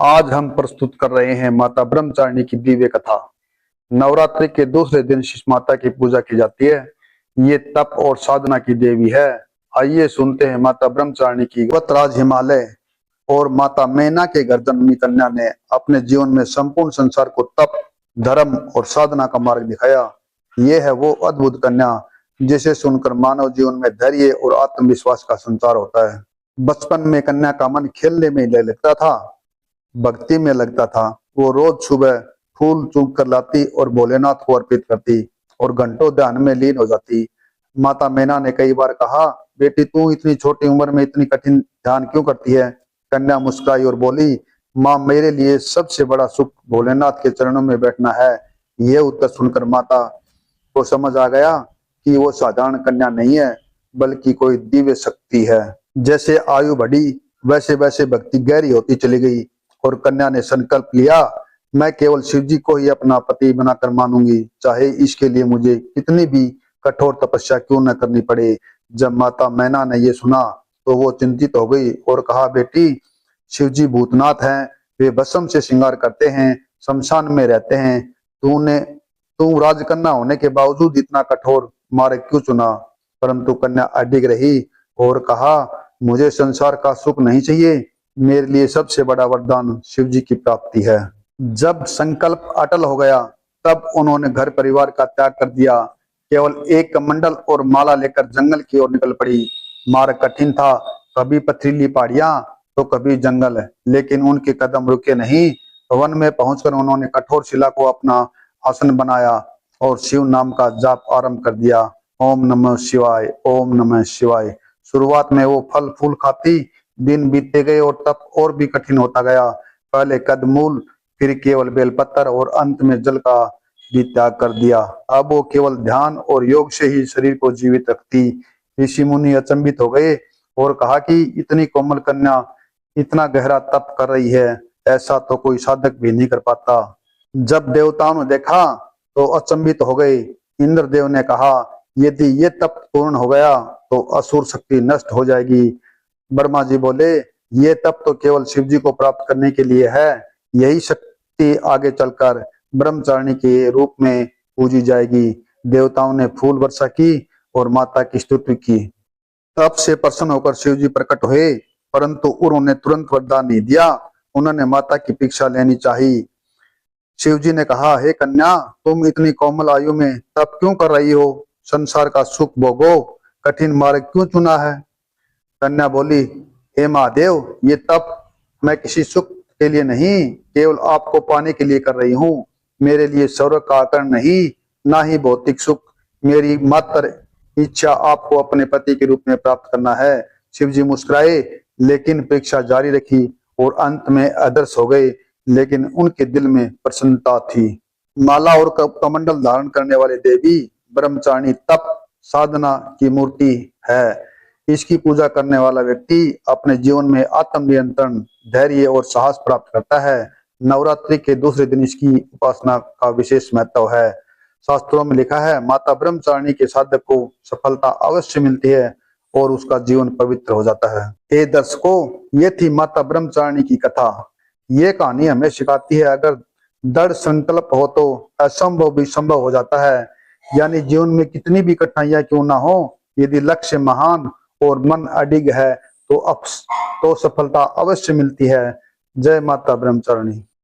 आज हम प्रस्तुत कर रहे हैं माता ब्रह्मचारिणी की दिव्य कथा। नवरात्रि के दूसरे दिन शिष माता की पूजा की जाती है। ये तप और साधना की देवी है। आइए सुनते हैं माता ब्रह्मचारिणी की पर्वतराज हिमालय और माता मैना के घर जन्मी कन्या ने अपने जीवन में संपूर्ण संसार को तप, धर्म और साधना का मार्ग दिखाया। ये है वो अद्भुत कन्या जिसे सुनकर मानव जीवन में धैर्य और आत्मविश्वास का संचार होता है। बचपन में कन्या का मन खेलने में लगता था, भक्ति में लगता था। वो रोज सुबह फूल चूक कर लाती और भोलेनाथ को अर्पित करती और घंटों ध्यान में लीन हो जाती। माता मैना ने कई बार कहा, बेटी तू इतनी छोटी उम्र में इतनी कठिन ध्यान क्यों करती है? कन्या मुस्कुराई और बोली, माँ मेरे लिए सबसे बड़ा सुख भोलेनाथ के चरणों में बैठना है। यह उत्तर सुनकर माता को समझ आ गया कि वो साधारण कन्या नहीं है बल्कि कोई दिव्य शक्ति है। जैसे आयु बढ़ी वैसे वैसे भक्ति गहरी होती चली गई और कन्या ने संकल्प लिया, मैं केवल शिव जी को ही अपना पति बनाकर मानूंगी, चाहे इसके लिए मुझे कितनी भी कठोर तपस्या क्यों न करनी पड़े। जब माता मैना ने ये सुना तो वो चिंतित हो गई और कहा, बेटी शिव जी भूतनाथ हैं, वे भस्म से श्रृंगार करते हैं, शमशान में रहते हैं। तू राजकन्या होने के बावजूद इतना कठोर मार्ग क्यों चुना? परंतु कन्या अडिग रही और कहा, मुझे संसार का सुख नहीं चाहिए, मेरे लिए सबसे बड़ा वरदान शिव जी की प्राप्ति है। जब संकल्प अटल हो गया तब उन्होंने घर परिवार का त्याग कर दिया। केवल एक कमंडल और माला लेकर जंगल की ओर निकल पड़ी। मार्ग कठिन था, कभी पथरीली पहाड़ियां तो कभी जंगल, लेकिन उनके कदम रुके नहीं। वन में पहुंचकर उन्होंने कठोर शिला को अपना आसन बनाया और शिव नाम का जाप आरंभ कर दिया। ओम नमः शिवाय, ओम नमः शिवाय। शुरुआत में वो फल फूल खाती, दिन बीतते गए और तप और भी कठिन होता गया। पहले कदमूल, फिर केवल बेलपत्तर और अंत में जल का भी त्याग कर दिया। अब वो केवल ध्यान और योग से ही शरीर को जीवित रखती। ऋषि मुनि अचंभित हो गए और कहा कि इतनी कोमल कन्या इतना गहरा तप कर रही है, ऐसा तो कोई साधक भी नहीं कर पाता। जब देवताओं ने देखा तो अचंभित हो गए। इंद्रदेव ने कहा, यदि ये तप पूर्ण हो गया तो असुर शक्ति नष्ट हो जाएगी। ब्रह्मा जी बोले, ये तप तो केवल शिव जी को प्राप्त करने के लिए है, यही शक्ति आगे चलकर ब्रह्मचारिणी के रूप में पूजी जाएगी। देवताओं ने फूल वर्षा की और माता की स्तुति की। तब से प्रसन्न होकर शिव जी प्रकट हुए, परंतु उन्होंने तुरंत वरदान नहीं दिया, उन्होंने माता की परीक्षा लेनी चाहिए। शिव जी ने कहा, हे कन्या, तुम इतनी कोमल आयु में तप क्यों कर रही हो? संसार का सुख भोगो, कठिन मार्ग क्यों चुना है? कन्या बोली, हे महादेव, ये तप मैं किसी सुख के लिए नहीं, केवल आपको पाने के लिए कर रही हूँ। मेरे लिए स्वर्ग का आकरण नहीं, ना ही भौतिक सुख। मेरी मात्र इच्छा आपको अपने पति के रूप में प्राप्त करना है। शिव जी मुस्कुराए लेकिन परीक्षा जारी रखी और अंत में अदृश्य हो गए, लेकिन उनके दिल में प्रसन्नता थी। माला और कमंडल धारण करने वाली देवी ब्रह्मचारिणी तप साधना की मूर्ति है। इसकी पूजा करने वाला व्यक्ति अपने जीवन में आत्मनियंत्रण, धैर्य और साहस प्राप्त करता है। नवरात्रि के दूसरे दिन इसकी उपासना का विशेष महत्व है। शास्त्रों में लिखा है, माता ब्रह्मचारिणी के साधक को सफलता अवश्य मिलती है और उसका जीवन पवित्र हो जाता है। हे दर्शकों, ये थी माता ब्रह्मचारिणी की कथा। ये कहानी हमें सिखाती है, अगर दृढ़ संकल्प हो तो असंभव भी संभव हो जाता है। यानी जीवन में कितनी भी कठिनाइयां क्यों ना हो, यदि लक्ष्य महान और मन अडिग है तो सफलता अवश्य मिलती है। जय माता ब्रह्मचारिणी।